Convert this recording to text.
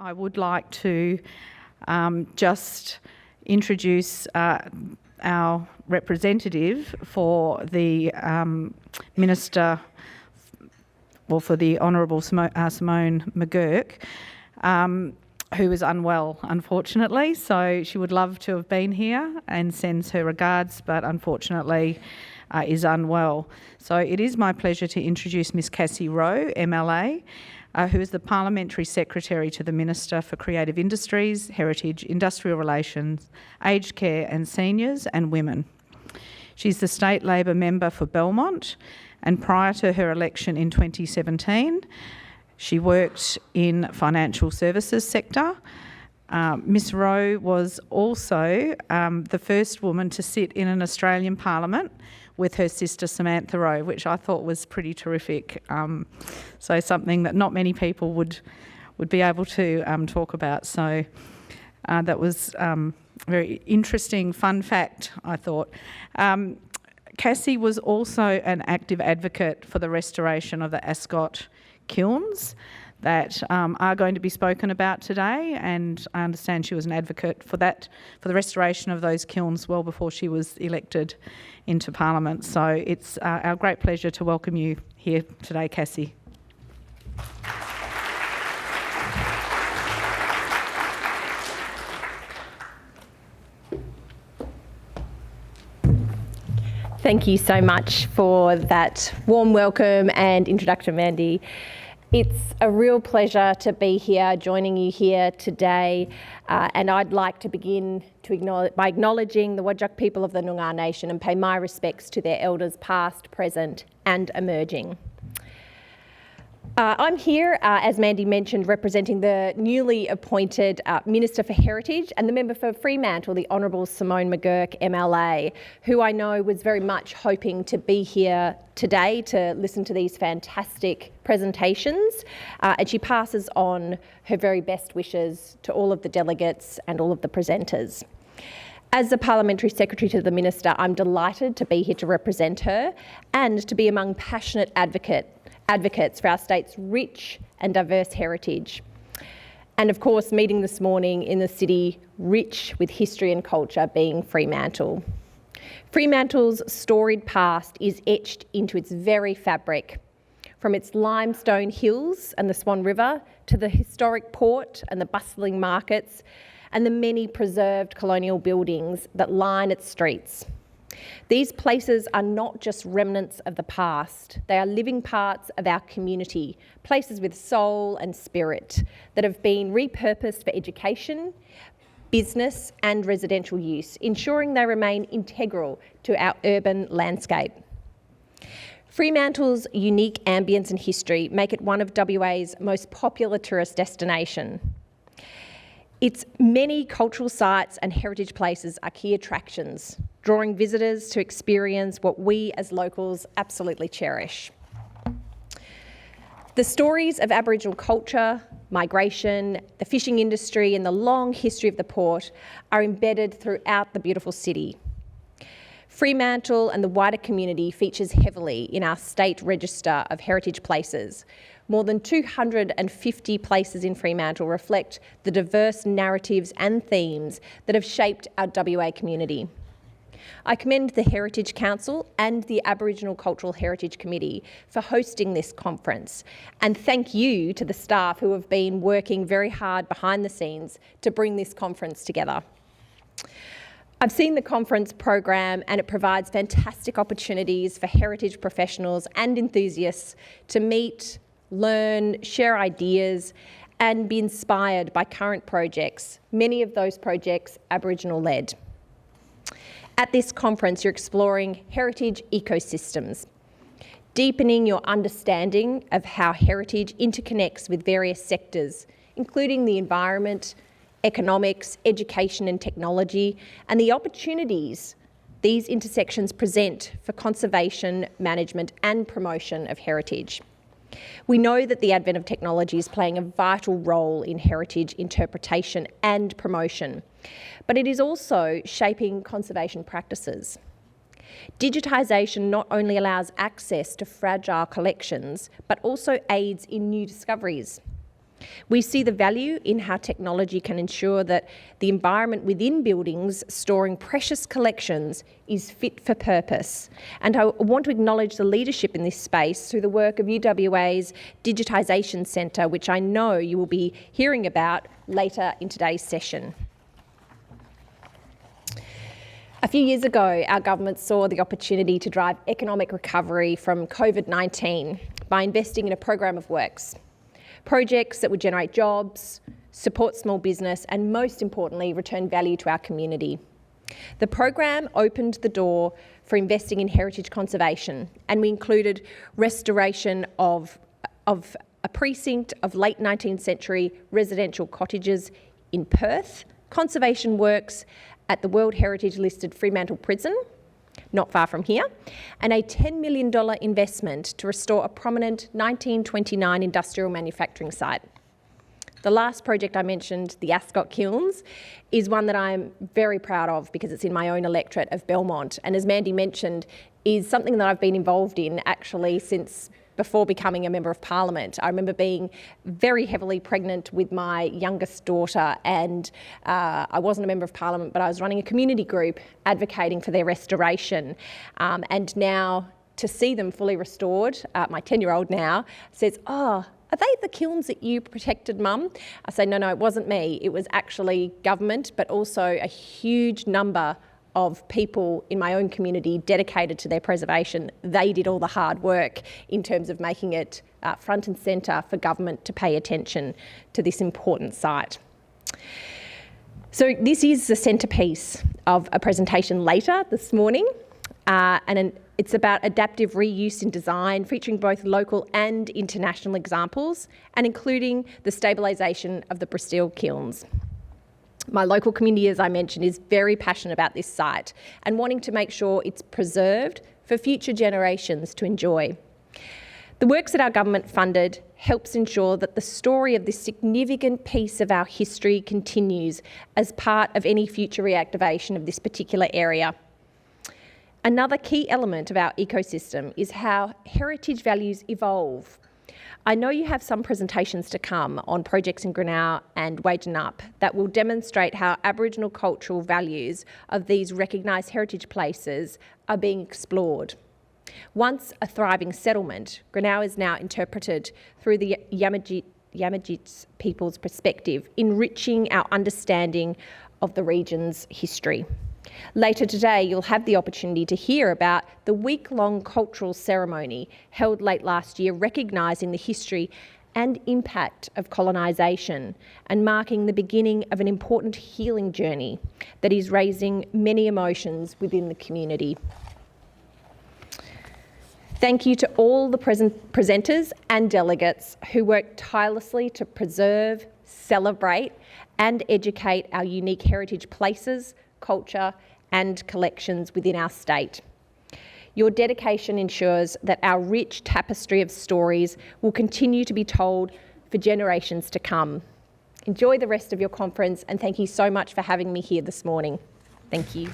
I would like to just introduce our representative for the Minister, well, for the Honourable Simone McGurk, who is unwell, unfortunately. So she would love to have been here and sends her regards, but unfortunately is unwell. So it is my pleasure to introduce Miss Cassie Rowe, MLA, who is the Parliamentary Secretary to the Minister for Creative Industries, Heritage, Industrial Relations, Aged Care and Seniors and Women. She's the State Labor Member for Belmont, and prior to her election in 2017, she worked in financial services sector. Miss Rowe was also the first woman to sit in an Australian Parliament with her sister Samantha Rowe, which I thought was pretty terrific. So something that not many people would be able to talk about. So that was very interesting, fun fact, I thought. Cassie was also an active advocate for the restoration of the Ascot kilns that are going to be spoken about today, and I understand she was an advocate for that, for the restoration of those kilns well before she was elected into Parliament. So it's our great pleasure to welcome you here today, Cassie. Thank you so much for that warm welcome and introduction, Mandy. It's a real pleasure to be here, joining you here today, and I'd like to begin by acknowledging the Whadjuk people of the Noongar Nation and pay my respects to their elders past, present and emerging. I'm here, as Mandy mentioned, representing the newly appointed Minister for Heritage and the Member for Fremantle, the Honourable Simone McGurk, MLA, who I know was very much hoping to be here today to listen to these fantastic presentations, and she passes on her very best wishes to all of the delegates and all of the presenters. As the Parliamentary Secretary to the Minister, I'm delighted to be here to represent her and to be among passionate advocates for our state's rich and diverse heritage. And of course, meeting this morning in the city rich with history and culture being Fremantle. Fremantle's storied past is etched into its very fabric, from its limestone hills and the Swan River to the historic port and the bustling markets and the many preserved colonial buildings that line its streets. These places are not just remnants of the past, they are living parts of our community, places with soul and spirit that have been repurposed for education, business and residential use, ensuring they remain integral to our urban landscape. Fremantle's unique ambience and history make it one of WA's most popular tourist destinations. Its many cultural sites and heritage places are key attractions, drawing visitors to experience what we as locals absolutely cherish. The stories of Aboriginal culture, migration, the fishing industry and the long history of the port are embedded throughout the beautiful city. Fremantle and the wider community features heavily in our state register of heritage places. More than 250 places in Fremantle reflect the diverse narratives and themes that have shaped our WA community. I commend the Heritage Council and the Aboriginal Cultural Heritage Committee for hosting this conference, and thank you to the staff who have been working very hard behind the scenes to bring this conference together. I've seen the conference program and it provides fantastic opportunities for heritage professionals and enthusiasts to meet, learn, share ideas and be inspired by current projects, many of those projects Aboriginal-led. At this conference, you're exploring heritage ecosystems, deepening your understanding of how heritage interconnects with various sectors, including the environment, economics, education and technology, and the opportunities these intersections present for conservation, management and promotion of heritage. We know that the advent of technology is playing a vital role in heritage interpretation and promotion, but it is also shaping conservation practices. Digitisation not only allows access to fragile collections, but also aids in new discoveries. We see the value in how technology can ensure that the environment within buildings storing precious collections is fit for purpose. And I want to acknowledge the leadership in this space through the work of UWA's Digitisation Centre, which I know you will be hearing about later in today's session. A few years ago, our government saw the opportunity to drive economic recovery from COVID-19 by investing in a program of works. Projects that would generate jobs, support small business, and most importantly, return value to our community. The program opened the door for investing in heritage conservation, and we included restoration of a precinct of late 19th century residential cottages in Perth, conservation works at the World Heritage listed Fremantle Prison, not far from here, and a $10 million investment to restore a prominent 1929 industrial manufacturing site. The last project I mentioned, the Ascot Kilns, is one that I'm very proud of because it's in my own electorate of Belmont, and as Mandy mentioned, is something that I've been involved in actually since before becoming a Member of Parliament. I remember being very heavily pregnant with my youngest daughter, and I wasn't a Member of Parliament, but I was running a community group advocating for their restoration. And now to see them fully restored, my 10-year-old now says, "Oh, are they the kilns that you protected, Mum?" I say, no, it wasn't me. It was actually government, but also a huge number of people in my own community dedicated to their preservation. They did all the hard work in terms of making it front and centre for government to pay attention to this important site. So this is the centrepiece of a presentation later this morning, and it's about adaptive reuse in design, featuring both local and international examples, and including the stabilisation of the Bristile kilns. My local community, as I mentioned, is very passionate about this site and wanting to make sure it's preserved for future generations to enjoy. The works that our government funded helps ensure that the story of this significant piece of our history continues as part of any future reactivation of this particular area. Another key element of our ecosystem is how heritage values evolve. I know you have some presentations to come on projects in Greenough and Wagenup that will demonstrate how Aboriginal cultural values of these recognised heritage places are being explored. Once a thriving settlement, Greenough is now interpreted through the Yamajit people's perspective, enriching our understanding of the region's history. Later today, you'll have the opportunity to hear about the week-long cultural ceremony held late last year, recognising the history and impact of colonisation and marking the beginning of an important healing journey that is raising many emotions within the community. Thank you to all the presenters and delegates who worked tirelessly to preserve, celebrate and educate our unique heritage places, culture and collections within our state. Your dedication ensures that our rich tapestry of stories will continue to be told for generations to come. Enjoy the rest of your conference, and thank you so much for having me here this morning. Thank you.